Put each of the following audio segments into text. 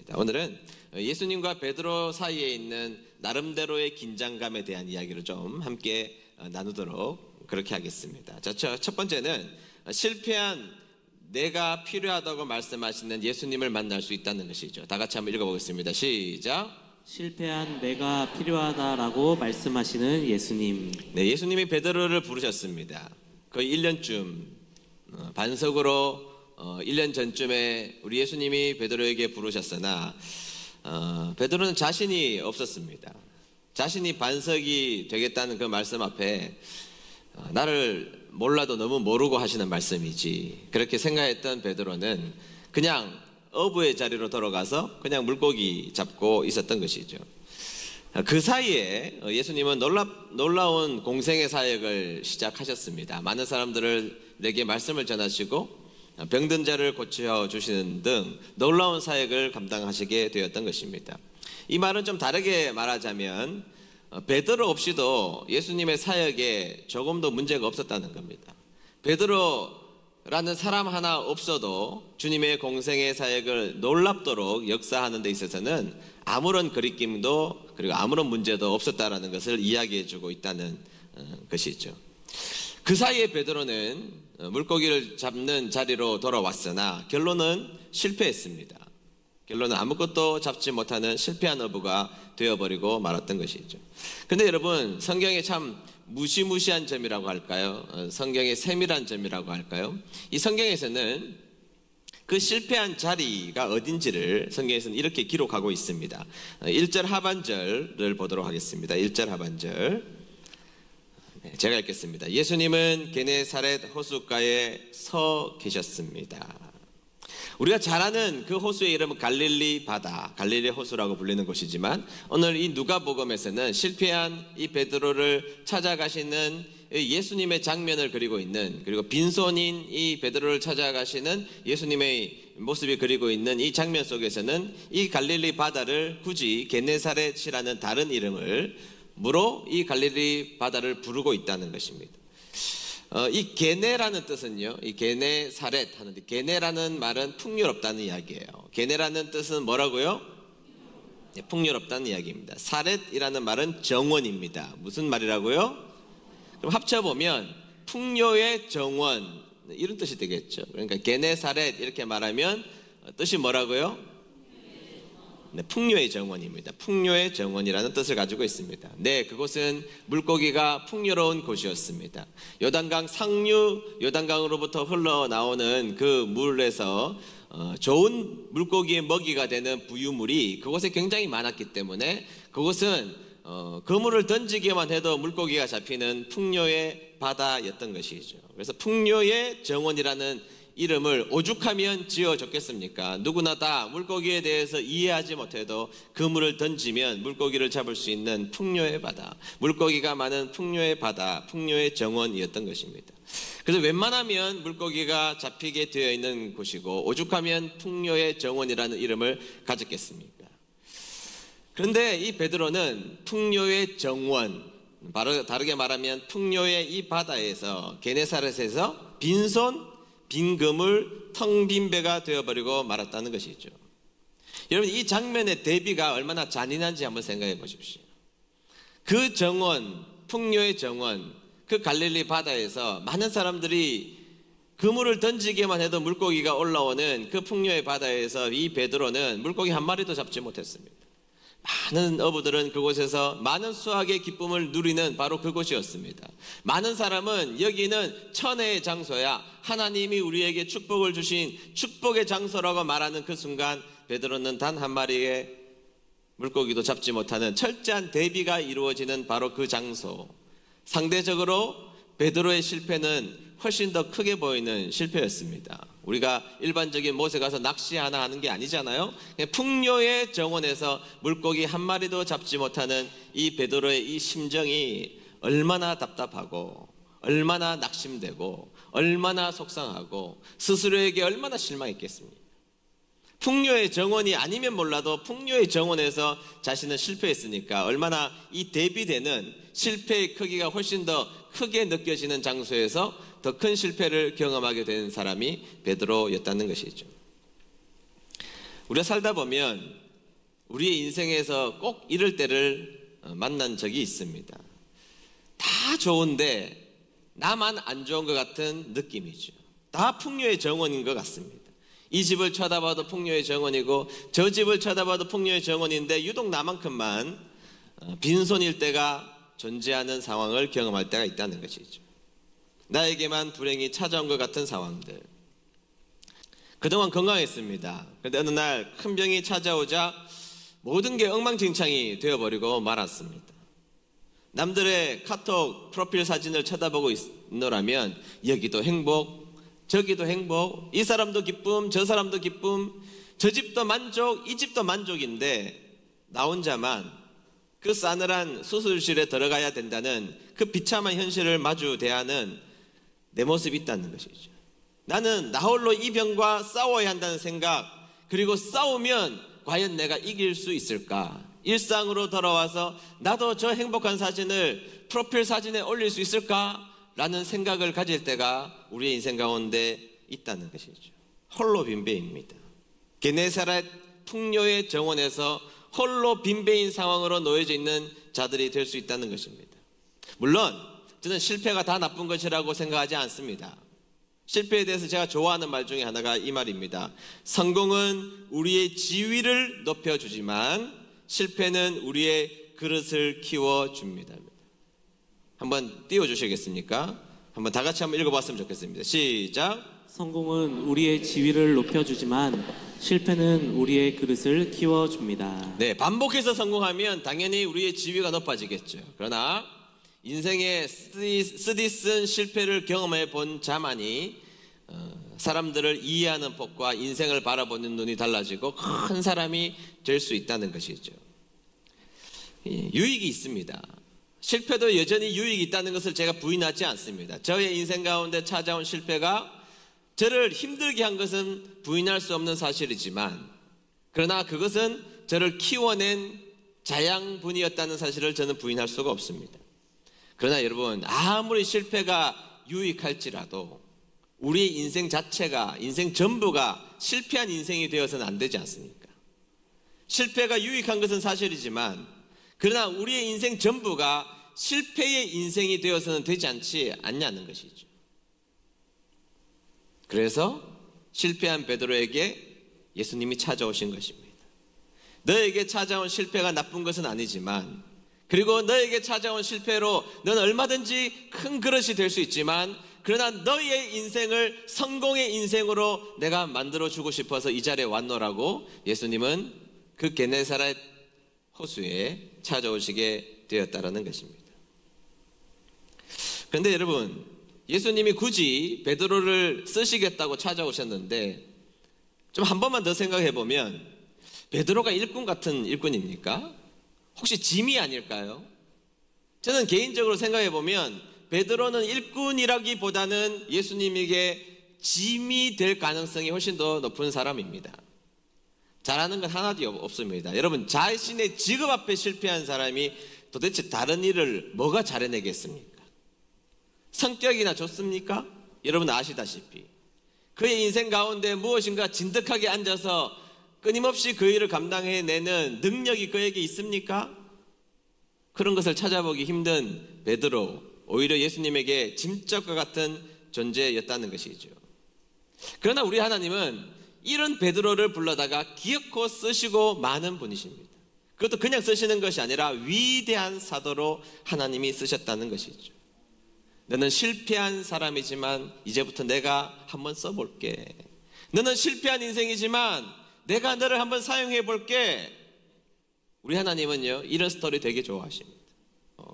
하겠습니다. 오늘은 예수님과 베드로 사이에 있는 나름대로의 긴장감에 대한 이야기를 좀 함께 나누도록 그렇게 하겠습니다. 자, 첫 번째는 실패한 내가 필요하다고 말씀하시는 예수님을 만날 수 있다는 것이죠. 다 같이 한번 읽어보겠습니다. 시작. 실패한 내가 필요하다라고 말씀하시는 예수님. 네, 예수님이 베드로를 부르셨습니다. 거의 1년쯤 반석으로 1년 전쯤에 우리 예수님이 베드로에게 부르셨으나 베드로는 자신이 없었습니다. 자신이 반석이 되겠다는 그 말씀 앞에 나를 몰라도 너무 모르고 하시는 말씀이지 그렇게 생각했던 베드로는 그냥 어부의 자리로 돌아가서 그냥 물고기 잡고 있었던 것이죠. 그 사이에 예수님은 놀라운 공생의 사역을 시작하셨습니다. 많은 사람들에게 말씀을 전하시고 병든 자를 고쳐주시는 등 놀라운 사역을 감당하시게 되었던 것입니다. 이 말은 좀 다르게 말하자면 베드로 없이도 예수님의 사역에 조금도 문제가 없었다는 겁니다. 베드로라는 사람 하나 없어도 주님의 공생의 사역을 놀랍도록 역사하는 데 있어서는 아무런 거리낌도 그리고 아무런 문제도 없었다라는 것을 이야기해 주고 있다는 것이죠. 그 사이에 베드로는 물고기를 잡는 자리로 돌아왔으나 결론은 실패했습니다. 결론은 아무것도 잡지 못하는 실패한 어부가 되어버리고 말았던 것이죠. 근데 여러분, 성경의 참 무시무시한 점이라고 할까요? 성경의 세밀한 점이라고 할까요? 이 성경에서는 그 실패한 자리가 어딘지를 성경에서는 이렇게 기록하고 있습니다. 1절 하반절을 보도록 하겠습니다. 1절 하반절 제가 읽겠습니다. 예수님은 게네사렛 호숫가에 서 계셨습니다. 우리가 잘 아는 그 호수의 이름은 갈릴리 바다, 갈릴리 호수라고 불리는 곳이지만 오늘 이 누가복음에서는 실패한 이 베드로를 찾아가시는 예수님의 장면을 그리고 있는, 그리고 빈손인 이 베드로를 찾아가시는 예수님의 모습이 그리고 있는 이 장면 속에서는 이 갈릴리 바다를 굳이 게네사렛이라는 다른 이름으로 이 갈릴리 바다를 부르고 있다는 것입니다. 이 게네라는 뜻은요, 이 게네사렛 하는데, 게네라는 말은 풍요롭다는 이야기예요. 게네라는 뜻은 뭐라고요? 네, 풍요롭다는 이야기입니다. 사렛이라는 말은 정원입니다. 무슨 말이라고요? 그럼 합쳐보면 풍요의 정원, 이런 뜻이 되겠죠. 그러니까 게네사렛 이렇게 말하면 뜻이 뭐라고요? 네, 풍요의 정원입니다. 풍요의 정원이라는 뜻을 가지고 있습니다. 네, 그곳은 물고기가 풍요로운 곳이었습니다. 요단강 상류 요단강으로부터 흘러나오는 그 물에서 좋은 물고기의 먹이가 되는 부유물이 그곳에 굉장히 많았기 때문에 그곳은 그물을 던지기만 해도 물고기가 잡히는 풍요의 바다였던 것이죠. 그래서 풍요의 정원이라는 이름을 오죽하면 지어줬겠습니까? 누구나 다 물고기에 대해서 이해하지 못해도 그물을 던지면 물고기를 잡을 수 있는 풍요의 바다, 물고기가 많은 풍요의 바다, 풍요의 정원이었던 것입니다. 그래서 웬만하면 물고기가 잡히게 되어 있는 곳이고 오죽하면 풍요의 정원이라는 이름을 가졌겠습니까? 그런데 이 베드로는 풍요의 정원, 바로 다르게 말하면 풍요의 이 바다에서 게네사렛에서 빈 그물, 텅 빈 배가 되어버리고 말았다는 것이죠. 여러분, 이 장면의 대비가 얼마나 잔인한지 한번 생각해 보십시오. 그 정원, 풍요의 정원, 그 갈릴리 바다에서 많은 사람들이 그물을 던지기만 해도 물고기가 올라오는 그 풍요의 바다에서 이 베드로는 물고기 한 마리도 잡지 못했습니다. 많은 어부들은 그곳에서 많은 수확의 기쁨을 누리는 바로 그곳이었습니다. 많은 사람은 여기는 천혜의 장소야, 하나님이 우리에게 축복을 주신 축복의 장소라고 말하는 그 순간 베드로는 단 한 마리의 물고기도 잡지 못하는 철저한 대비가 이루어지는 바로 그 장소. 상대적으로 베드로의 실패는 훨씬 더 크게 보이는 실패였습니다. 우리가 일반적인 못에 가서 낚시 하나 하는 게 아니잖아요. 풍요의 정원에서 물고기 한 마리도 잡지 못하는 이 베드로의 이 심정이 얼마나 답답하고 얼마나 낙심되고 얼마나 속상하고 스스로에게 얼마나 실망했겠습니까? 풍요의 정원이 아니면 몰라도 풍요의 정원에서 자신은 실패했으니까 얼마나 이 대비되는 실패의 크기가 훨씬 더 크게 느껴지는 장소에서 더 큰 실패를 경험하게 된 사람이 베드로였다는 것이죠. 우리가 살다 보면 우리의 인생에서 꼭 이럴 때를 만난 적이 있습니다. 다 좋은데 나만 안 좋은 것 같은 느낌이죠. 다 풍요의 정원인 것 같습니다. 이 집을 쳐다봐도 풍요의 정원이고 저 집을 쳐다봐도 풍요의 정원인데 유독 나만큼만 빈손일 때가 존재하는 상황을 경험할 때가 있다는 것이죠. 나에게만 불행이 찾아온 것 같은 상황들. 그동안 건강했습니다. 그런데 어느 날 큰 병이 찾아오자 모든 게 엉망진창이 되어버리고 말았습니다. 남들의 카톡 프로필 사진을 쳐다보고 있노라면 여기도 행복, 저기도 행복, 이 사람도 기쁨, 저 사람도 기쁨, 저 집도 만족, 이 집도 만족인데 나 혼자만 그 싸늘한 수술실에 들어가야 된다는 그 비참한 현실을 마주대야 하는 내 모습이 있다는 것이죠. 나는 나 홀로 이 병과 싸워야 한다는 생각, 그리고 싸우면 과연 내가 이길 수 있을까? 일상으로 돌아와서 나도 저 행복한 사진을 프로필 사진에 올릴 수 있을까? 라는 생각을 가질 때가 우리의 인생 가운데 있다는 것이죠. 홀로 빈배입니다. 게네사렛 풍요의 정원에서 홀로 빈배인 상황으로 놓여져 있는 자들이 될 수 있다는 것입니다. 물론 저는 실패가 다 나쁜 것이라고 생각하지 않습니다. 실패에 대해서 제가 좋아하는 말 중에 하나가 이 말입니다. 성공은 우리의 지위를 높여주지만 실패는 우리의 그릇을 키워줍니다. 한번 띄워주시겠습니까? 한번 다 같이 한번 읽어봤으면 좋겠습니다. 시작. 성공은 우리의 지위를 높여주지만 실패는 우리의 그릇을 키워줍니다. 네, 반복해서 성공하면 당연히 우리의 지위가 높아지겠죠. 그러나 인생의 쓰디쓴 실패를 경험해 본 자만이 사람들을 이해하는 폭과 인생을 바라보는 눈이 달라지고 큰 사람이 될 수 있다는 것이죠. 유익이 있습니다. 실패도 여전히 유익이 있다는 것을 제가 부인하지 않습니다. 저의 인생 가운데 찾아온 실패가 저를 힘들게 한 것은 부인할 수 없는 사실이지만, 그러나 그것은 저를 키워낸 자양분이었다는 사실을 저는 부인할 수가 없습니다. 그러나 여러분, 아무리 실패가 유익할지라도 우리의 인생 자체가, 인생 전부가 실패한 인생이 되어서는 안 되지 않습니까? 실패가 유익한 것은 사실이지만, 그러나 우리의 인생 전부가 실패의 인생이 되어서는 되지 않냐는 것이죠. 그래서 실패한 베드로에게 예수님이 찾아오신 것입니다. 너에게 찾아온 실패가 나쁜 것은 아니지만, 그리고 너에게 찾아온 실패로 넌 얼마든지 큰 그릇이 될 수 있지만, 그러나 너의 인생을 성공의 인생으로 내가 만들어주고 싶어서 이 자리에 왔노라고 예수님은 그 게네사렛 호수에 찾아오시게 되었다라는 것입니다. 그런데 여러분, 예수님이 굳이 베드로를 쓰시겠다고 찾아오셨는데 좀 한 번만 더 생각해 보면 베드로가 일꾼 같은 일꾼입니까? 혹시 짐이 아닐까요? 저는 개인적으로 생각해 보면 베드로는 일꾼이라기보다는 예수님에게 짐이 될 가능성이 훨씬 더 높은 사람입니다. 잘하는 건 하나도 없습니다. 여러분, 자신의 직업 앞에 실패한 사람이 도대체 다른 일을 뭐가 잘해내겠습니까? 성격이나 좋습니까? 여러분 아시다시피 그의 인생 가운데 무엇인가 진득하게 앉아서 끊임없이 그 일을 감당해내는 능력이 그에게 있습니까? 그런 것을 찾아보기 힘든 베드로, 오히려 예수님에게 짐짝과 같은 존재였다는 것이죠. 그러나 우리 하나님은 이런 베드로를 불러다가 기어코 쓰시고 많은 분이십니다. 그것도 그냥 쓰시는 것이 아니라 위대한 사도로 하나님이 쓰셨다는 것이죠. 너는 실패한 사람이지만 이제부터 내가 한번 써볼게. 너는 실패한 인생이지만 내가 너를 한번 사용해 볼게. 우리 하나님은요, 이런 스토리 되게 좋아하십니다.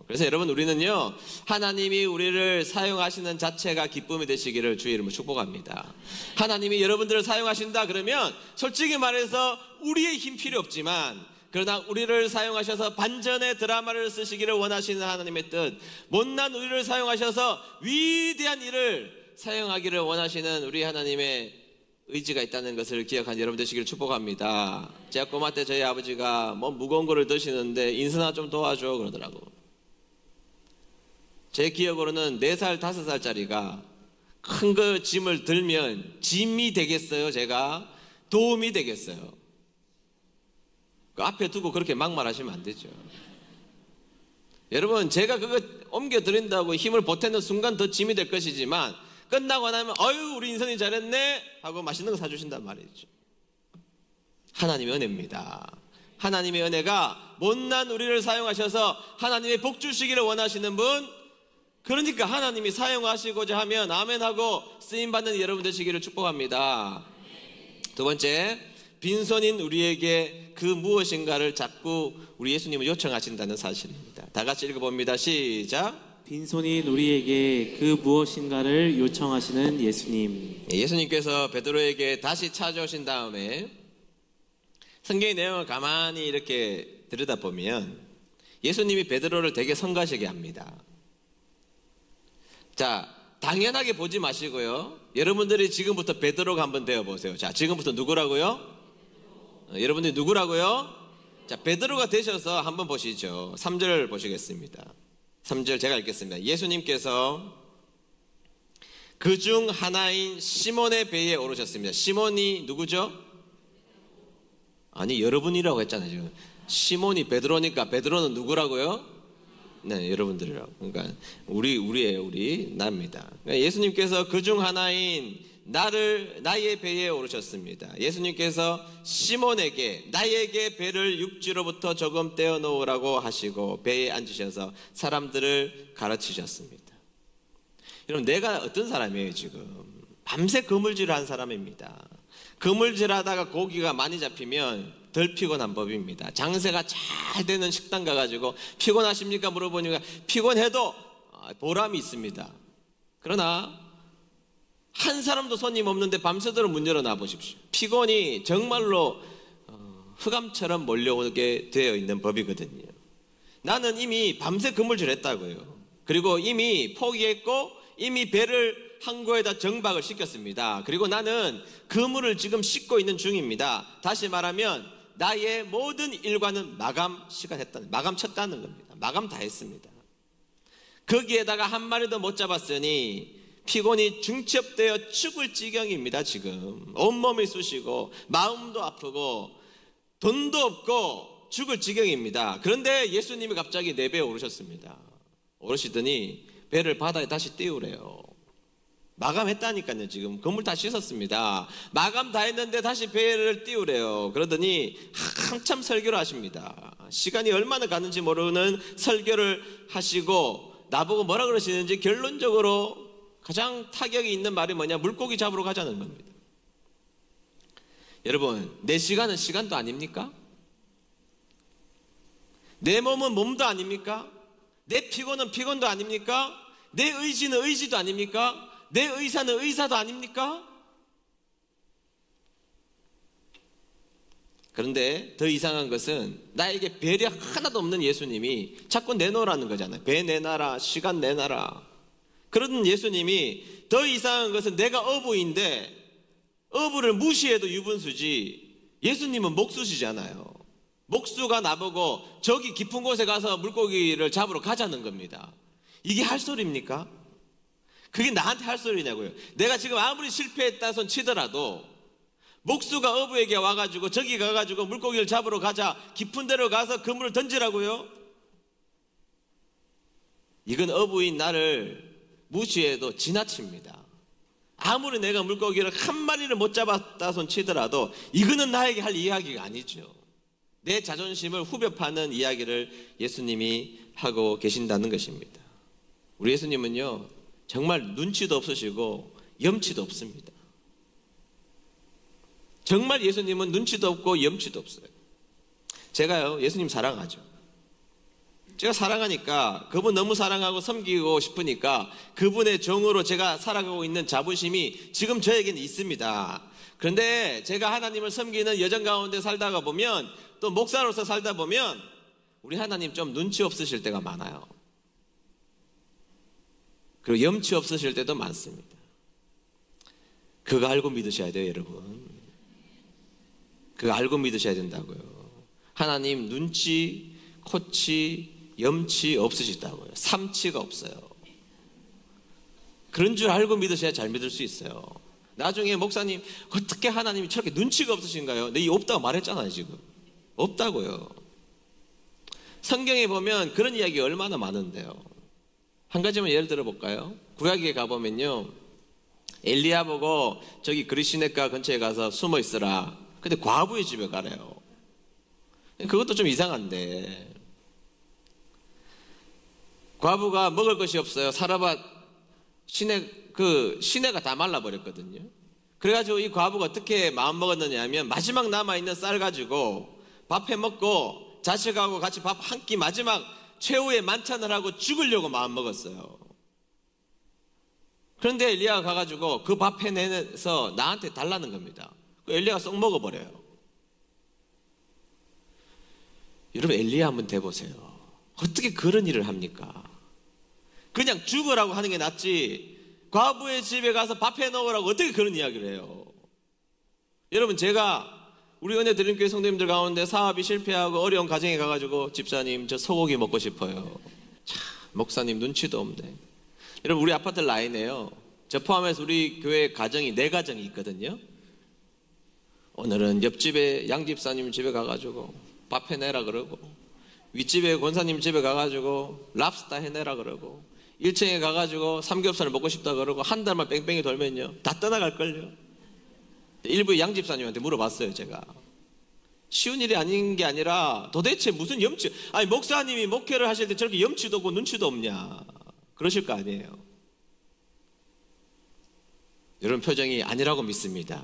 그래서 여러분, 우리는요, 하나님이 우리를 사용하시는 자체가 기쁨이 되시기를 주의 이름으로 축복합니다. 하나님이 여러분들을 사용하신다 그러면 솔직히 말해서 우리의 힘 필요 없지만, 그러나 우리를 사용하셔서 반전의 드라마를 쓰시기를 원하시는 하나님의 뜻, 못난 우리를 사용하셔서 위대한 일을 사용하기를 원하시는 우리 하나님의 의지가 있다는 것을 기억한 여러분 되시기를 축복합니다. 제가 꼬마 때 저희 아버지가 뭐 무거운 거를 드시는데 인순아 좀 도와줘 그러더라고. 제 기억으로는 4살, 5살짜리가 큰 거 짐을 들면 짐이 되겠어요? 제가 도움이 되겠어요? 그 앞에 두고 그렇게 막말하시면 안 되죠. 여러분, 제가 그거 옮겨드린다고 힘을 보태는 순간 더 짐이 될 것이지만 끝나고 나면 어유 우리 인선이 잘했네 하고 맛있는 거 사주신단 말이죠. 하나님의 은혜입니다. 하나님의 은혜가 못난 우리를 사용하셔서 하나님의 복 주시기를 원하시는 분, 그러니까 하나님이 사용하시고자 하면 아멘하고 쓰임받는 여러분 되시기를 축복합니다. 두 번째, 빈손인 우리에게 그 무엇인가를 자꾸 우리 예수님을 요청하신다는 사실입니다. 다 같이 읽어봅니다. 시작. 빈손인 우리에게 그 무엇인가를 요청하시는 예수님. 예수님께서 베드로에게 다시 찾아오신 다음에 성경의 내용을 가만히 이렇게 들여다보면 예수님이 베드로를 되게 성가시게 합니다. 자, 당연하게 보지 마시고요. 여러분들이 지금부터 베드로가 한번 되어보세요. 자, 지금부터 누구라고요? 여러분들이 누구라고요? 자, 베드로가 되셔서 한번 보시죠. 3절 보시겠습니다. 3절 제가 읽겠습니다. 예수님께서 그중 하나인 시몬의 배에 오르셨습니다. 시몬이 누구죠? 아니, 여러분이라고 했잖아요. 지금. 시몬이 베드로니까 베드로는 누구라고요? 네, 여러분들이라고. 그러니까 우리 나입니다. 그러니까 예수님께서 그중 하나인 나의 배에 오르셨습니다. 예수님께서 시몬에게 나에게 배를 육지로부터 조금 떼어 놓으라고 하시고 배에 앉으셔서 사람들을 가르치셨습니다. 여러분, 내가 어떤 사람이에요? 지금 밤새 그물질을 한 사람입니다. 그물질하다가 고기가 많이 잡히면 덜 피곤한 법입니다. 장세가 잘 되는 식당 가가지고 피곤하십니까? 물어보니까 피곤해도 보람이 있습니다. 그러나 한 사람도 손님 없는데 밤새도록 문 열어놔 보십시오. 피곤이 정말로 흑암처럼 몰려오게 되어 있는 법이거든요. 나는 이미 밤새 그물질 했다고요. 그리고 이미 포기했고 이미 배를 항구에다 정박을 시켰습니다. 그리고 나는 그물을 지금 씻고 있는 중입니다. 다시 말하면 나의 모든 일과는 마감 쳤다는 겁니다. 마감 다 했습니다. 거기에다가 한 마리도 못 잡았으니 피곤이 중첩되어 죽을 지경입니다. 지금 온몸이 쑤시고 마음도 아프고 돈도 없고 죽을 지경입니다. 그런데 예수님이 갑자기 내 배에 오르셨습니다. 오르시더니 배를 바다에 다시 띄우래요. 마감했다니까요. 지금 그물 다 씻었습니다. 마감 다 했는데 다시 배를 띄우래요. 그러더니 한참 설교를 하십니다. 시간이 얼마나 가는지 모르는 설교를 하시고 나보고 뭐라 그러시는지 결론적으로 가장 타격이 있는 말이 뭐냐? 물고기 잡으러 가자는 겁니다. 여러분, 내 시간은 시간도 아닙니까? 내 몸은 몸도 아닙니까? 내 피곤은 피곤도 아닙니까? 내 의지는 의지도 아닙니까? 내 의사는 의사도 아닙니까? 그런데 더 이상한 것은 나에게 배려 하나도 없는 예수님이 자꾸 내놓으라는 거잖아요. 배 내놔라, 시간 내놔라. 그런 예수님이 더 이상한 것은 내가 어부인데 어부를 무시해도 유분수지 예수님은 목수시잖아요. 목수가 나보고 저기 깊은 곳에 가서 물고기를 잡으러 가자는 겁니다. 이게 할 소리입니까? 그게 나한테 할 소리냐고요. 내가 지금 아무리 실패했다 손 치더라도 목수가 어부에게 와가지고 저기 가가지고 물고기를 잡으러 가자, 깊은 데로 가서 그물을 던지라고요? 이건 어부인 나를 무시해도 지나칩니다. 아무리 내가 물고기를 한 마리를 못 잡았다 손 치더라도 이거는 나에게 할 이야기가 아니죠. 내 자존심을 후벼 파는 이야기를 예수님이 하고 계신다는 것입니다. 우리 예수님은요, 정말 눈치도 없으시고 염치도 없습니다. 정말 예수님은 눈치도 없고 염치도 없어요. 제가요, 예수님 사랑하죠. 제가 사랑하니까 그분 너무 사랑하고 섬기고 싶으니까 그분의 종으로 제가 살아가고 있는 자부심이 지금 저에게는 있습니다. 그런데 제가 하나님을 섬기는 여정 가운데 살다가 보면 또 목사로서 살다 보면 우리 하나님 좀 눈치 없으실 때가 많아요. 그리고 염치 없으실 때도 많습니다. 그거 알고 믿으셔야 돼요, 여러분. 그거 알고 믿으셔야 된다고요. 하나님 눈치, 코치, 염치 없으시다고요. 삼치가 없어요. 그런 줄 알고 믿으셔야 잘 믿을 수 있어요. 나중에 목사님 어떻게 하나님이 저렇게 눈치가 없으신가요? 내 이 없다고 말했잖아요, 지금. 없다고요. 성경에 보면 그런 이야기 얼마나 많은데요. 한 가지만 예를 들어 볼까요? 구약에 가보면요, 엘리야 보고 저기 그리시네가 근처에 가서 숨어 있으라. 근데 과부의 집에 가래요. 그것도 좀 이상한데, 과부가 먹을 것이 없어요. 사라밧 시내가 다 말라버렸거든요. 그래가지고 이 과부가 어떻게 마음 먹었느냐 하면, 마지막 남아있는 쌀 가지고 밥 해먹고 자식하고 같이 밥 한 끼 마지막 최후의 만찬을 하고 죽으려고 마음 먹었어요. 그런데 엘리야가 가가지고 그 밥 해내서 나한테 달라는 겁니다. 엘리야가 쏙 먹어버려요. 여러분, 엘리야 한번 대보세요. 어떻게 그런 일을 합니까? 그냥 죽으라고 하는 게 낫지, 과부의 집에 가서 밥 해놓으라고 어떻게 그런 이야기를 해요? 여러분, 제가 우리 은혜드림교회 성도님들 가운데 사업이 실패하고 어려운 가정에 가가지고, 집사님 저 소고기 먹고 싶어요. 참, 목사님 눈치도 없네. 여러분, 우리 아파트 라인에요, 저 포함해서 우리 교회 가정이 4가정이 있거든요. 오늘은 옆집에 양집사님 집에 가가지고 밥 해내라 그러고, 윗집에 권사님 집에 가가지고 랍스타 해내라 그러고, 1층에 가가지고 삼겹살을 먹고 싶다 그러고, 한 달만 뺑뺑이 돌면요 다 떠나갈걸요. 일부 양집사님한테 물어봤어요. 제가 쉬운 일이 아닌 게 아니라 도대체 무슨 염치, 아니 목사님이 목회를 하실 때 저렇게 염치도 없고 눈치도 없냐 그러실 거 아니에요. 여러분, 표정이 아니라고 믿습니다.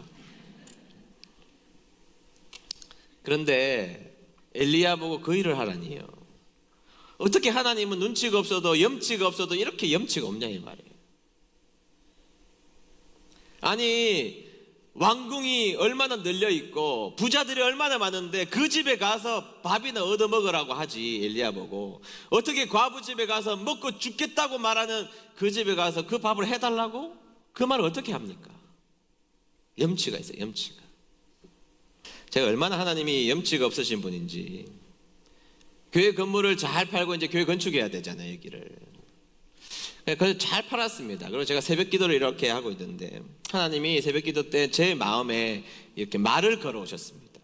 그런데 엘리야 보고 그 일을 하라니요. 어떻게 하나님은 눈치가 없어도 염치가 없어도 이렇게 염치가 없냐 이 말이에요. 아니, 왕궁이 얼마나 널려있고 부자들이 얼마나 많은데 그 집에 가서 밥이나 얻어먹으라고 하지, 엘리야 보고. 어떻게 과부 집에 가서 먹고 죽겠다고 말하는 그 집에 가서 그 밥을 해달라고? 그 말을 어떻게 합니까? 염치가 있어요, 염치가. 제가 얼마나 하나님이 염치가 없으신 분인지. 교회 건물을 잘 팔고 이제 교회 건축해야 되잖아요, 여기를. 그래서 잘 팔았습니다. 그리고 제가 새벽 기도를 이렇게 하고 있는데, 하나님이 새벽 기도 때 제 마음에 이렇게 말을 걸어오셨습니다.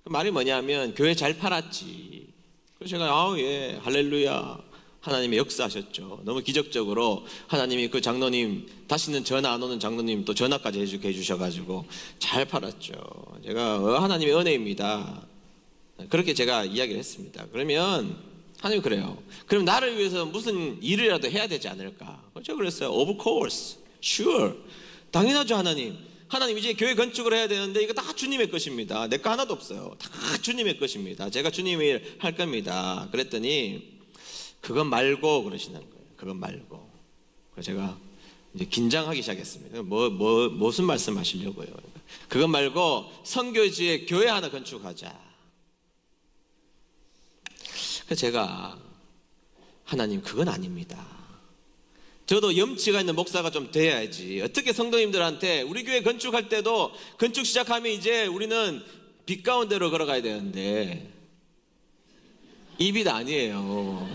그 말이 뭐냐면, 교회 잘 팔았지. 그래서 제가 예, 할렐루야, 하나님이 역사하셨죠. 너무 기적적으로 하나님이 그 장로님, 다시는 전화 안 오는 장로님 또 전화까지 해주셔가지고 잘 팔았죠. 제가 하나님의 은혜입니다, 그렇게 제가 이야기를 했습니다. 그러면 하나님이 그래요. 그럼 나를 위해서 무슨 일이라도 해야 되지 않을까? 제가 그랬어요. Of course, sure. 당연하죠, 하나님. 하나님, 이제 교회 건축을 해야 되는데 이거 다 주님의 것입니다. 내 거 하나도 없어요. 다 주님의 것입니다. 제가 주님의 일 할 겁니다. 그랬더니 그건 말고 그러시는 거예요. 그건 말고. 그래서 제가 이제 긴장하기 시작했습니다. 무슨 말씀 하시려고요? 그건 말고 선교지에 교회 하나 건축하자. 그래서 제가, 하나님, 그건 아닙니다. 저도 염치가 있는 목사가 좀 돼야지. 어떻게 성도님들한테 우리 교회 건축할 때도 건축 시작하면 이제 우리는 빛 가운데로 걸어가야 되는데 이 빛 아니에요.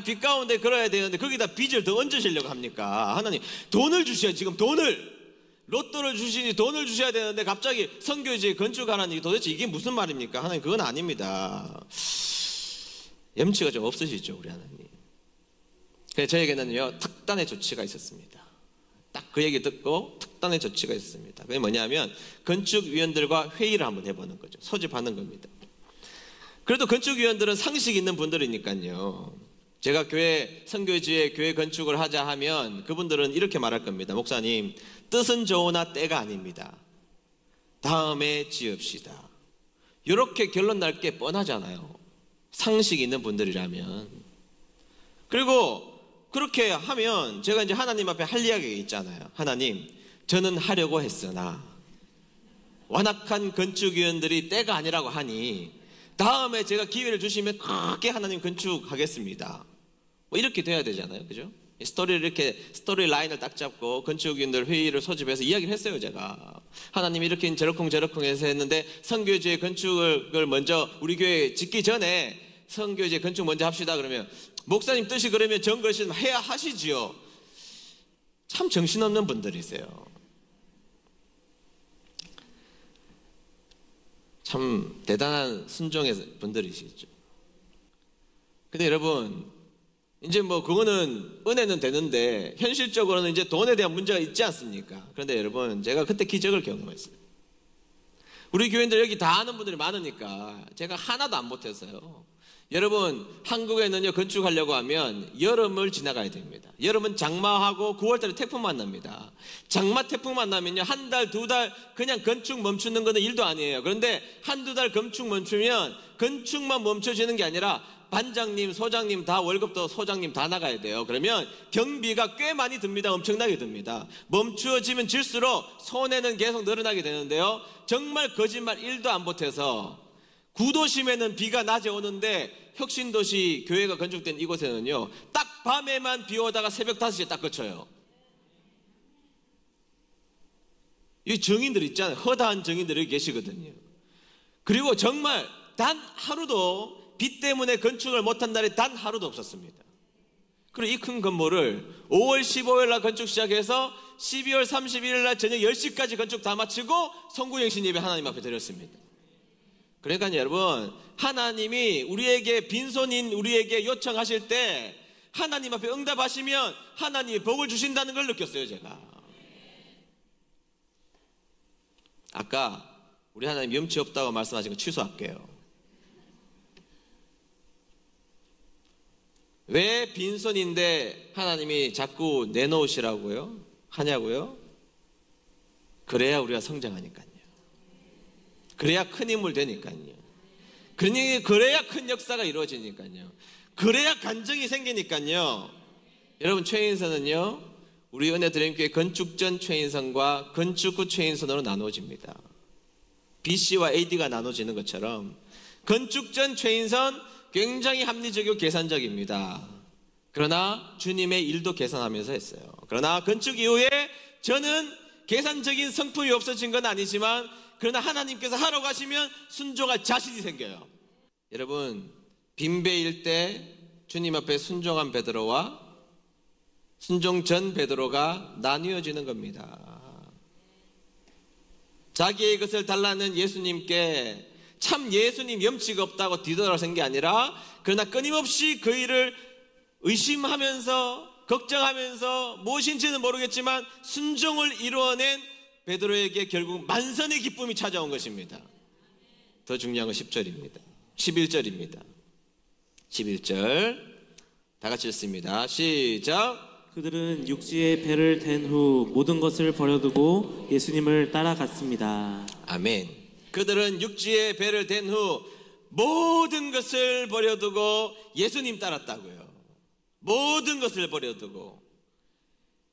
빛 가운데 걸어야 되는데 거기다 빚을 더 얹으시려고 합니까? 하나님, 돈을 주셔야, 지금 돈을, 로또를 주시니 돈을 주셔야 되는데 갑자기 선교지에 건축하라니 도대체 이게 무슨 말입니까? 하나님, 그건 아닙니다. 염치가 좀 없으시죠, 우리 하나님. 그래서 저에게는요, 특단의 조치가 있었습니다. 딱 그 얘기 듣고 특단의 조치가 있었습니다. 그게 뭐냐면, 건축위원들과 회의를 한번 해보는 거죠. 소집하는 겁니다. 그래도 건축위원들은 상식 있는 분들이니까요, 제가 선교지에 교회 건축을 하자 하면 그분들은 이렇게 말할 겁니다. 목사님, 뜻은 좋으나 때가 아닙니다. 다음에 지읍시다. 이렇게 결론 날 게 뻔하잖아요, 상식 있는 분들이라면. 그리고 그렇게 하면 제가 이제 하나님 앞에 할 이야기가 있잖아요. 하나님, 저는 하려고 했으나 완악한 건축위원들이 때가 아니라고 하니 다음에 제가 기회를 주시면 크게 하나님 건축하겠습니다. 뭐 이렇게 돼야 되잖아요, 그죠? 스토리 라인을 딱 잡고 건축위원들 회의를 소집해서 이야기를 했어요. 제가, 하나님 이렇게 저렇쿵 해서 했는데 선교지의 건축을 먼저 우리 교회 짓기 전에 선교지의 건축 먼저 합시다. 그러면 목사님 뜻이 그러면 정거신 해야 하시지요. 참 정신없는 분들이세요. 참 대단한 순종의 분들이시죠. 근데 여러분, 이제 뭐 그거는 은혜는 되는데 현실적으로는 이제 돈에 대한 문제가 있지 않습니까? 그런데 여러분, 제가 그때 기적을 경험했어요. 우리 교인들 여기 다 아는 분들이 많으니까 제가 하나도 안 못했어요. 여러분, 한국에는요, 건축하려고 하면 여름을 지나가야 됩니다. 여름은 장마하고 9월달에 태풍 만납니다. 장마 태풍 만나면요, 한 달, 두 달 그냥 건축 멈추는 거는 일도 아니에요. 그런데 한두 달 건축 멈추면 건축만 멈춰지는 게 아니라 반장님, 소장님 다 월급도 소장님 다 나가야 돼요. 그러면 경비가 꽤 많이 듭니다. 엄청나게 듭니다. 멈추어지면 질수록 손해는 계속 늘어나게 되는데요. 정말 거짓말 1도 안 보태서 구도심에는 비가 낮에 오는데 혁신도시 교회가 건축된 이곳에는요, 딱 밤에만 비 오다가 새벽 5시에 딱 그쳐요. 이 정인들 있잖아요. 허다한 정인들이 계시거든요. 그리고 정말 단 하루도 비 때문에 건축을 못한 날이 단 하루도 없었습니다. 그리고 이 큰 건물을 5월 15일 날 건축 시작해서 12월 31일 날 저녁 10시까지 건축 다 마치고 성구영신 예배 하나님 앞에 드렸습니다. 그러니까 여러분, 하나님이 우리에게 빈손인 우리에게 요청하실 때 하나님 앞에 응답하시면 하나님이 복을 주신다는 걸 느꼈어요, 제가. 아까 우리 하나님 염치 없다고 말씀하신 거 취소할게요. 왜 빈손인데 하나님이 자꾸 내놓으시라고요? 하냐고요? 그래야 우리가 성장하니까요. 그래야 큰 인물 되니까요. 그래야 큰 역사가 이루어지니까요. 그래야 간증이 생기니까요. 여러분, 최인선은요, 우리 은혜드림교회 건축 전 최인선과 건축 후 최인선으로 나누어집니다. BC와 AD가 나눠지는 것처럼 건축 전 최인선 굉장히 합리적이고 계산적입니다. 그러나 주님의 일도 계산하면서 했어요. 그러나 건축 이후에 저는 계산적인 성품이 없어진 건 아니지만 그러나 하나님께서 하라고 하시면 순종할 자신이 생겨요. 여러분, 빈배일 때 주님 앞에 순종한 베드로와 순종 전 베드로가 나뉘어지는 겁니다. 자기의 것을 달라는 예수님께 참 예수님 염치가 없다고 뒤돌아선 게 아니라 그러나 끊임없이 그 일을 의심하면서 걱정하면서 무엇인지는 모르겠지만 순종을 이루어낸 베드로에게 결국 만선의 기쁨이 찾아온 것입니다. 더 중요한 건 10절입니다. 11절입니다. 11절 다 같이 읽습니다. 시작. 그들은 육지에 배를 댄 후 모든 것을 버려두고 예수님을 따라갔습니다. 아멘. 그들은 육지에 배를 댄 후 모든 것을 버려두고 예수님 따랐다고요. 모든 것을 버려두고.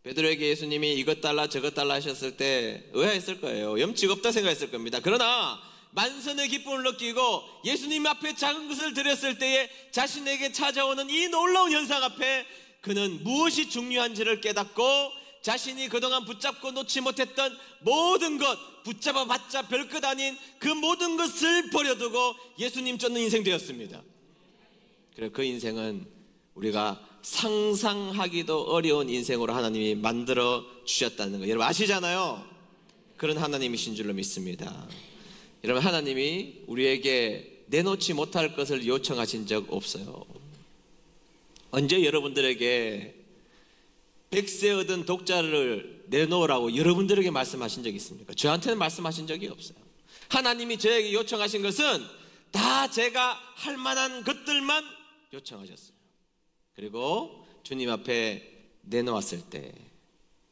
베드로에게 예수님이 이것 달라 저것 달라 하셨을 때 의아했을 거예요. 염치가 없다 생각했을 겁니다. 그러나 만선의 기쁨을 느끼고 예수님 앞에 작은 것을 드렸을 때에 자신에게 찾아오는 이 놀라운 현상 앞에 그는 무엇이 중요한지를 깨닫고 자신이 그동안 붙잡고 놓지 못했던 모든 것, 붙잡아봤자 별것 아닌 그 모든 것을 버려두고 예수님 쫓는 인생 되었습니다. 그래서 그 인생은 우리가 상상하기도 어려운 인생으로 하나님이 만들어 주셨다는 거 여러분 아시잖아요. 그런 하나님이신 줄로 믿습니다. 여러분, 하나님이 우리에게 내놓지 못할 것을 요청하신 적 없어요. 언제 여러분들에게 100세 얻은 독자를 내놓으라고 여러분들에게 말씀하신 적이 있습니까? 저한테는 말씀하신 적이 없어요. 하나님이 저에게 요청하신 것은 다 제가 할 만한 것들만 요청하셨어요. 그리고 주님 앞에 내놓았을 때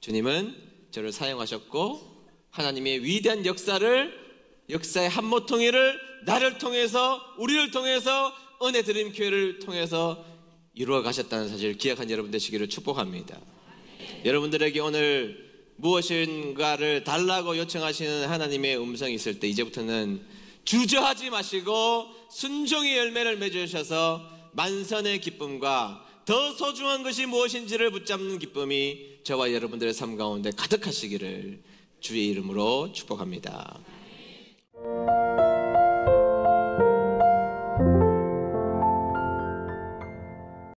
주님은 저를 사용하셨고 하나님의 위대한 역사의 한모통일을 나를 통해서 우리를 통해서 은혜드림 교회를 통해서 이루어 가셨다는 사실을 기억한 여러분 되시기를 축복합니다. 여러분들에게 오늘 무엇인가를 달라고 요청하시는 하나님의 음성이 있을 때 이제부터는 주저하지 마시고 순종의 열매를 맺으셔서 만선의 기쁨과 더 소중한 것이 무엇인지를 붙잡는 기쁨이 저와 여러분들의 삶 가운데 가득하시기를 주의 이름으로 축복합니다.